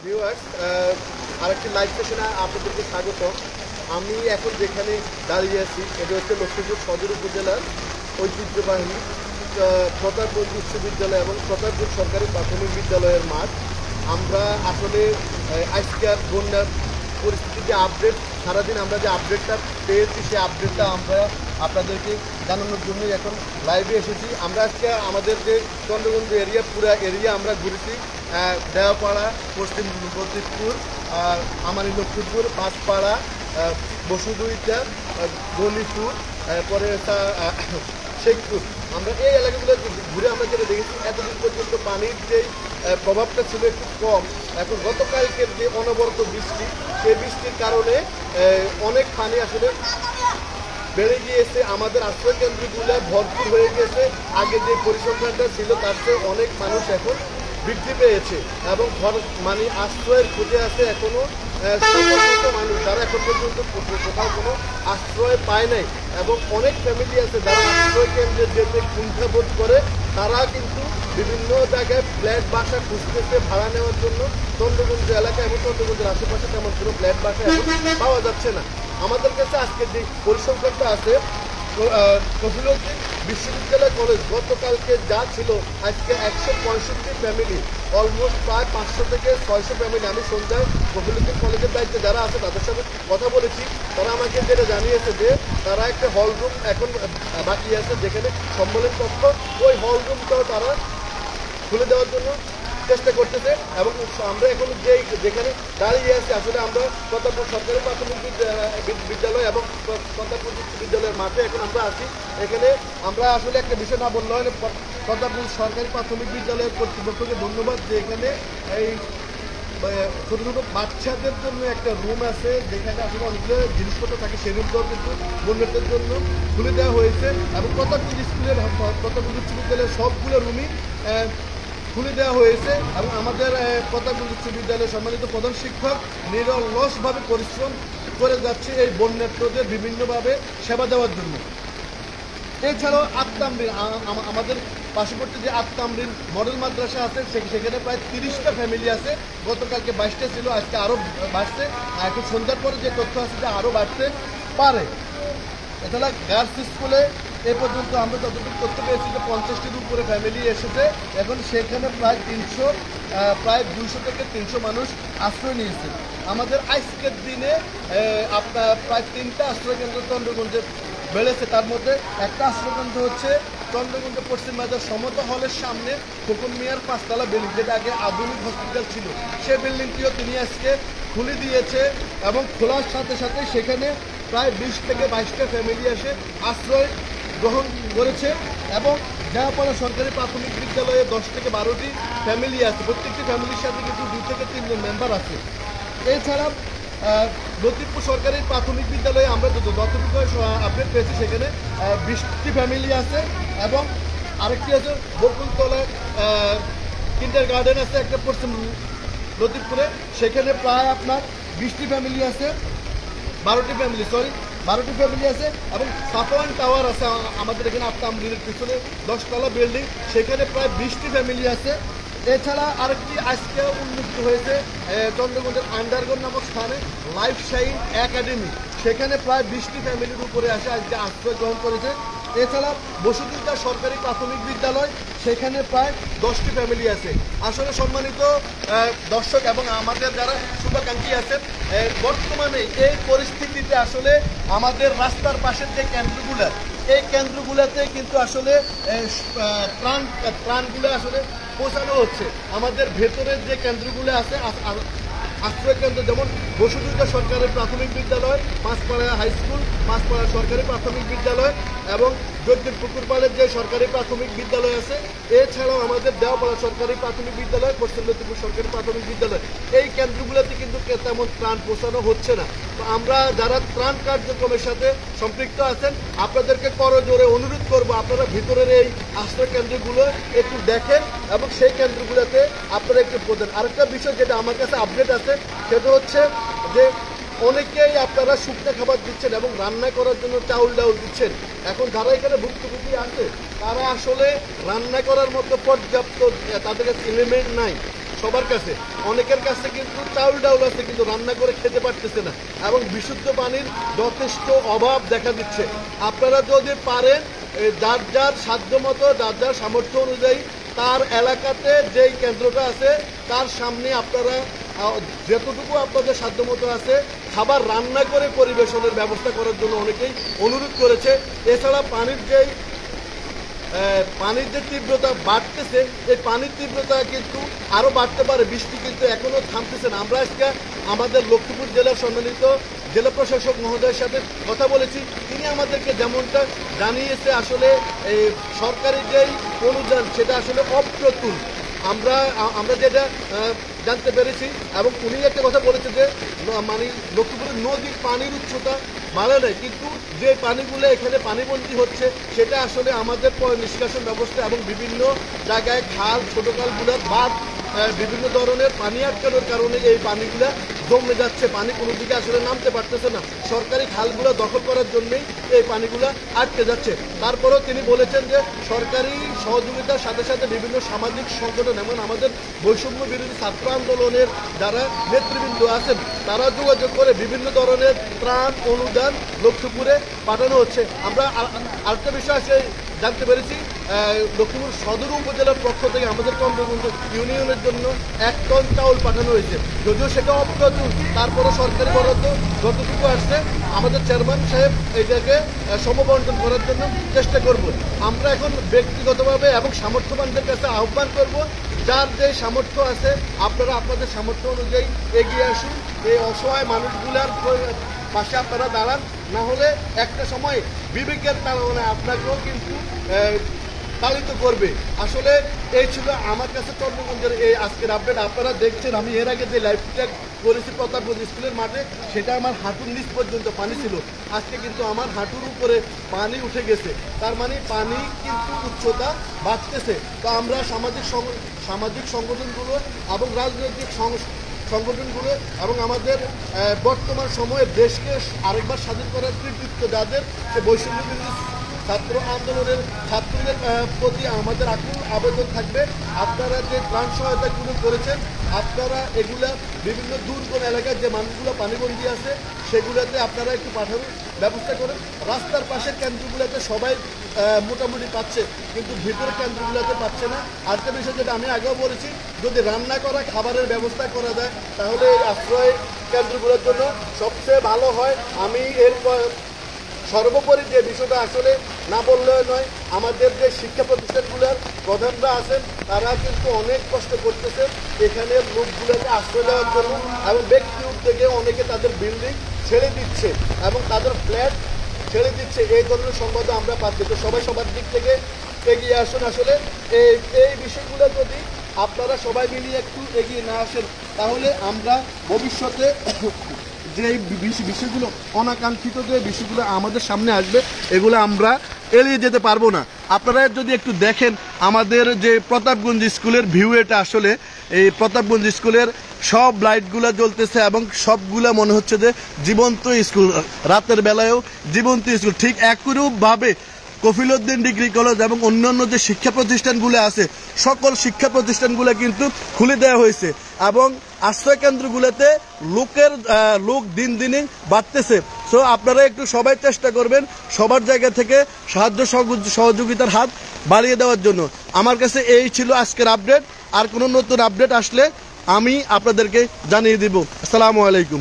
Viewers, আরেকটি live সেশনে আপনাদেরকে স্বাগত। আমি এখন যেখানে দাঁড়িয়ে আছি এটা হচ্ছে লক্ষ্মীপুর সদর উপজেলার ঐতিহ্যবাহী প্রতাপপুর উচ্চ বিদ্যালয় এবং প্রতাপপুর সরকারি প্রাথমিক বিদ্যালয়ের মাঠ। আমরা আসলে আজকের বন্যার পরিস্থিতিতে আপডেট, সারাদিন আমরা যে আপডেটটা পেয়েছি সেই আপডেটটা আমরা আপনাদেরকে জানানোর জন্য এখন লাইভে এসেছি। আমরা আজকে আমাদের যে চন্দ্রগঞ্জ এরিয়া, পুরা এরিয়া আমরা ঘুরেছি। দেওয়াপাড়া, পশ্চিম লতিফপুর, আমানি লক্ষ্মীপুর, পাঁচপাড়া, বসুদুইটা, গলিপুর, পরে শেখপুর। আমরা এই এলাকাগুলো ঘুরে আমরা যেটা দেখেছি, এতদিন পর্যন্ত পানির যেই প্রভাবটা ছিল একটু কম। এখন গতকালকের যে অনবরত বৃষ্টি, সেই বৃষ্টির কারণে অনেক পানি আসলে বেড়ে গিয়েছে। আমাদের আশ্রয় কেন্দ্রগুলো ভরপুর হয়ে গেছে। আগে যে পরিসংখ্যানটা ছিল তার চেয়ে অনেক মানুষ এখন বৃদ্ধি পেয়েছে এবং মানে আশ্রয়ের খোঁজে আছে এখনও মানুষ যারা এখন পর্যন্ত কোথাও কোনো আশ্রয় পায় নাই। এবং অনেক ফ্যামিলি আছে যারা আশ্রয় কেন্দ্রে যেতে কুণ্ঠাবোধ করে, তারা কিন্তু বিভিন্ন জায়গায় ফ্ল্যাট বাসা খুঁজতেছে ভাড়া নেওয়ার জন্য। চন্দ্রগঞ্জ এলাকা এবং চন্দ্রগঞ্জের আশেপাশে তেমন কোনো ফ্ল্যাট বাসা এখন পাওয়া যাচ্ছে না। আমাদের কাছে আজকে যে পরিসংখ্যানটা আছে, কফিলউদ্দিন বিশ্ববিদ্যালয় কলেজ গতকালকে যা ছিল, আজকে 165 ফ্যামিলি, অলমোস্ট প্রায় 500 থেকে 600 ফ্যামিলি। আমি সন্ধ্যায় কফিলউদ্দিন কলেজের দায়িত্বে যারা আছে তাদের সাথে কথা বলেছি। তারা আমাকে যেটা জানিয়েছে যে তারা একটা হল রুম এখন বাকি আছে, যেখানে সম্মেলন কক্ষ, ওই হল রুমটাও তারা খুলে দেওয়ার জন্য চেষ্টা করতেছে। এবং আমরা এখন যেখানে দাঁড়িয়ে আছি, আসলে আমরা প্রতাপপুর সরকারি প্রাথমিক বিদ্যালয় এবং প্রতাপপুর বিদ্যালয়ের মাঠে এখন আমরা আছি। এখানে আমরা আসলে একটা বিষয় না বললে হয়, প্রতাপপুর সরকারি প্রাথমিক বিদ্যালয়ের কর্তৃপক্ষকে ধন্যবাদ যে এখানে এই ছোটো ছোটো বাচ্চাদের জন্য একটা রুম আছে, যেখানে আসলে অনেকগুলো জিনিসপত্র থাকে। সেই রুমটাও কিন্তু বন্যাদের জন্য খুলে দেওয়া হয়েছে এবং প্রতাপপুর উচ্চ বিদ্যালয়ের সবগুলো রুমই খুলে দেওয়া হয়েছে। এবং আমাদের প্রতাপপুর উচ্চ বিদ্যালয়ের সম্মানিত প্রধান শিক্ষক নিরলসভাবে পরিশ্রম করে যাচ্ছে এই বন্যার্থদের বিভিন্নভাবে সেবা দেওয়ার জন্য। এছাড়াও আত্মামরিন, আমাদের পার্শ্ববর্তী যে আত্মামরিন মডেল মাদ্রাসা আছে, সেখানে প্রায় 30টা ফ্যামিলি আছে। গতকালকে 22টা ছিল, আজকে আরও বাড়ছে। এখন সন্ধ্যার পরে যে তথ্য আছে যে আরও বাড়তে পারে। এছাড়া গার্লস স্কুলে এ পর্যন্ত আমরা যতটুকু তথ্য পেয়েছি যে 50টির উপরে ফ্যামিলি এসেছে। এখন সেখানে প্রায় 200 থেকে 300 মানুষ আশ্রয় নিয়েছে। আমাদের আজকের দিনে আপনার প্রায় 3টা আশ্রয়কেন্দ্র চন্দ্রগঞ্জে বেড়েছে। তার মধ্যে একটা আশ্রয়কেন্দ্র হচ্ছে চন্দ্রগঞ্জ পশ্চিম বাজার সমতা হলের সামনে খোকন মিয়ার 5তলা বিল্ডিং, যেটা আগে আধুনিক হসপিটাল ছিল, সে বিল্ডিংটিও তিনি আজকে খুলে দিয়েছে। এবং খোলার সাথে সাথে সেখানে প্রায় 20 থেকে 22টা ফ্যামিলি এসে আশ্রয় গ্রহণ করেছে। এবং দেওয়াপাড়া সরকারি প্রাথমিক বিদ্যালয়ে 10 থেকে 12টি ফ্যামিলি আছে। প্রত্যেকটি ফ্যামিলির সাথে কিন্তু 2 থেকে 3 জন মেম্বার আছে। এছাড়া লতিফপুর সরকারি প্রাথমিক বিদ্যালয়ে আমরা যতটুকু আপডেট পেয়েছি, সেখানে 20টি ফ্যামিলি আছে। এবং আরেকটি আছে বকুলতলা কিন্ডার গার্ডেন আছে একটা পশ্চিম লতিফপুরে, সেখানে প্রায় আপনার 20টি ফ্যামিলি আছে, 12টি ফ্যামিলি আছে। এবং সাফওয়ান টাওয়ার আছে আমাদের এখানে আত্মামরিনের পিছনে 10তলা বিল্ডিং, সেখানে প্রায় 20টি ফ্যামিলি আছে। এছাড়া আরেকটি আজকে উন্মুক্ত হয়েছে চন্দ্রগঞ্জের আন্ডারগ্রাউন্ড নামক স্থানে লাইফ শাইন একাডেমি, সেখানে প্রায় 20টি ফ্যামিলির উপরে আসে আজকে আশ্রয় গ্রহণ করেছে। এছাড়া বসুদুইটা সরকারি প্রাথমিক বিদ্যালয়, সেখানে প্রায় 10টি ফ্যামিলি আছে। আসলে সম্মানিত দর্শক এবং আমাদের যারা শুভাকাঙ্ক্ষী আছেন, বর্তমানে এই পরিস্থিতিতে আসলে আমাদের রাস্তার পাশের যে কেন্দ্রগুলো, এই কেন্দ্রগুলোতে কিন্তু আসলে ত্রাণগুলো আসলে পৌঁছানো হচ্ছে। আমাদের ভেতরের যে কেন্দ্রগুলো আছে আশ্রয় কেন্দ্র, যেমন বসুদুইটা সরকারি প্রাথমিক বিদ্যালয়, পাঁচপাড়া হাই স্কুল, পাঁচপাড়া সরকারি প্রাথমিক বিদ্যালয় এবং জৈন্তির পুকুরপাড়ের যে সরকারি প্রাথমিক বিদ্যালয় আছে, এছাড়াও আমাদের দেওয়াপাড়া সরকারি প্রাথমিক বিদ্যালয়, পশ্চিম লতিফপুর সরকারি প্রাথমিক বিদ্যালয়, এই কেন্দ্রগুলোতে কিন্তু তেমন ত্রাণ পৌঁছানো হচ্ছে না। তো আমরা যারা ত্রাণ কার্যক্রমের সাথে সম্পৃক্ত আছেন, আপনাদেরকে করজোরে অনুরোধ করব, আপনারা ভিতরের এই আশ্রয় কেন্দ্রগুলো একটু দেখেন এবং সেই কেন্দ্রগুলোতে আপনারা একটু প্রদান। আরেকটা বিষয় যেটা আমার কাছে আপডেট আছে, সেটা হচ্ছে যে অনেকেই আপনারা শুকনো খাবার দিচ্ছেন এবং রান্না করার জন্য চাউল ডাউল দিচ্ছেন। এখন যারা এখানে ভুক্তভোগী আছে, তারা আসলে রান্না করার মতো পর্যাপ্ত তাদের কাছে এলিমেন্ট নাই। সবার কাছে, অনেকের কাছে কিন্তু চাউল ডাউল আছে কিন্তু রান্না করে খেতে পারতেছে না এবং বিশুদ্ধ পানির যথেষ্ট অভাব দেখা দিচ্ছে। আপনারা যদি পারেন যার যার সাধ্য মতো, যার যার সামর্থ্য অনুযায়ী তার এলাকাতে যেই কেন্দ্রটা আছে তার সামনে আপনারা যতটুকু আপনাদের সাধ্যমতো আছে খাবার রান্না করে পরিবেশনের ব্যবস্থা করার জন্য অনেকেই অনুরোধ করেছে। এছাড়া পানির যে তীব্রতা বাড়তেছে, এই পানির তীব্রতা কিন্তু আরও বাড়তে পারে, বৃষ্টি কিন্তু এখনও থামতেছে না। আমরা আজকে আমাদের লক্ষ্মীপুর জেলার সম্মানিত জেলা প্রশাসক মহোদয়ের সাথে কথা বলেছি, তিনি আমাদেরকে যেমনটা জানিয়েছে আসলে এই সরকারি যেই অনুদান সেটা আসলে অপ্রতুল, আমরা যেটা জানতে পেরেছি। এবং উনি একটা কথা বলেছে যে মানে লক্ষ্মীপুরের নদীর পানির উচ্চতা বাড়ে নাই, কিন্তু যে পানিগুলো এখানে পানিবন্দী হচ্ছে সেটা আসলে আমাদের নিষ্কাশন ব্যবস্থা এবং বিভিন্ন জায়গায় খাল, ছোট খালগুলোর বাঁধ, বিভিন্ন ধরনের পানি আটকানোর কারণে এই পানিগুলা জমে যাচ্ছে, পানি কোনো দিকে আসলে নামতে পারতেছে না। সরকারি খালগুলো দখল করার জন্যই এই পানিগুলা আটকে যাচ্ছে। তারপরেও তিনি বলেছেন যে সরকারি সহযোগিতার সাথে সাথে বিভিন্ন সামাজিক সংগঠন, এমন আমাদের বৈষম্য বিরোধী ছাত্র আন্দোলনের যারা নেতৃবৃন্দ আছেন তারা যোগাযোগ করে বিভিন্ন ধরনের ত্রাণ অনুদান লক্ষ্মীপুরে পাঠানো হচ্ছে। আমরা আরেকটা বিষয় আছে জানতে পেরেছি, লক্ষ্মীপুর সদর উপজেলার পক্ষ থেকে আমাদের চন্দ্রগঞ্জ ইউনিয়নের জন্য 1 টন চাউল পাঠানো হয়েছে, যদিও সেটা অপ্রতুল, তারপরে সরকারি বরাদ্দ যতটুকু আসছে আমাদের চেয়ারম্যান সাহেব এটাকে সমবন্টন করার জন্য চেষ্টা করব। আমরা এখন ব্যক্তিগতভাবে এবং সামর্থ্যবানদের কাছে আহ্বান করব, যার যে সামর্থ্য আছে আপনারা আপনাদের সামর্থ্য অনুযায়ী এগিয়ে আসুন, এই অসহায় মানুষগুলার পাশে আপনারা দাঁড়ান, না হলে একটা সময় বিবেকের কারণে আপনাকেও কিন্তু পালিত করবে। আসলে এই ছিল আমার কাছে চন্দ্রগঞ্জের এই আজকের আপডেট। আপনারা দেখছেন আমি এর আগে যে লাইভটা করেছি প্রতাপগঞ্জ স্কুলের মাঠে, সেটা আমার হাঁটুর নিচ পর্যন্ত পানি ছিল, আজকে কিন্তু আমার হাঁটুর উপরে পানি উঠে গেছে, তার মানে পানি কিন্তু উচ্চতা বাড়তেছে। তো আমরা সামাজিক সংগঠনগুলো এবং রাজনৈতিক সংগঠনগুলো এবং আমাদের বর্তমান সময়ে দেশকে আরেকবার স্বাধীন করার কৃতিত্ব যাদের, সে বৈষম্য বিরোধী ছাত্র আন্দোলনের ছাত্রদের প্রতি আমাদের আকুল আবেদন থাকবে, আপনারা যে ত্রাণ সহায়তাগুলো করেছেন আপনারা এগুলা বিভিন্ন দুর্গম এলাকায় যে মানুষগুলো পানিবন্দী আছে সেগুলোতে আপনারা একটু পাঠানোর ব্যবস্থা করেন। রাস্তার পাশের কেন্দ্রগুলোতে সবাই মোটামুটি পাচ্ছে, কিন্তু ভিতরের কেন্দ্রগুলোতে পাচ্ছে না। আরেকটা বিষয় যেটা আমি আগেও বলেছি, যদি রান্না করা খাবারের ব্যবস্থা করা যায় তাহলে এই আশ্রয় কেন্দ্রগুলোর জন্য সবচেয়ে ভালো হয়। আমি এর সর্বোপরি যে বিষয়টা আসলে না বললেও নয়, আমাদের যে শিক্ষা প্রতিষ্ঠানগুলোর প্রধানরা আছেন তারা কিন্তু অনেক কষ্ট করতেছে এখানের লোকগুলোকে আশ্রয় দেওয়ার জন্য, এবং ব্যক্তি উদ্যোগে অনেকে তাদের বিল্ডিং ছেড়ে দিচ্ছে এবং তাদের ফ্ল্যাট ছেড়ে দিচ্ছে, এই ধরনের সংবাদও আমরা পাচ্ছি। তো সবাই সবার দিক থেকে এগিয়ে আসুন। আসলে এই বিষয়গুলো যদি আপনারা সবাই মিলিয়ে একটু এগিয়ে না আসেন তাহলে আমরা ভবিষ্যতে যে বিষয়গুলো অনাকাঙ্ক্ষিত যে বিষয়গুলো আমাদের সামনে আসবে এগুলো আমরা এড়িয়ে যেতে পারবো না। আপনারা যদি একটু দেখেন আমাদের যে প্রতাপগঞ্জ স্কুলের ভিউ, এটা আসলে এই প্রতাপগঞ্জ স্কুলের সব লাইটগুলো জ্বলতেছে এবং সবগুলো মনে হচ্ছে যে জীবন্ত স্কুল, রাতের বেলায়ও জীবন্ত স্কুল। ঠিক একইরূপভাবে কফিলউদ্দিন ডিগ্রি কলেজ এবং অন্যান্য যে শিক্ষা প্রতিষ্ঠানগুলো আছে সকল শিক্ষা প্রতিষ্ঠানগুলো কিন্তু খুলে দেওয়া হয়েছে এবং আশ্রয় কেন্দ্রগুলোতে লোক দিন দিনই বাড়তেছে। সো আপনারা একটু সবাই চেষ্টা করবেন সবার জায়গা থেকে সাহায্য সহযোগিতার হাত বাড়িয়ে দেওয়ার জন্য। আমার কাছে এই ছিল আজকের আপডেট, আর কোনো নতুন আপডেট আসলে আমি আপনাদেরকে জানিয়ে দিব। আসসালামু আলাইকুম।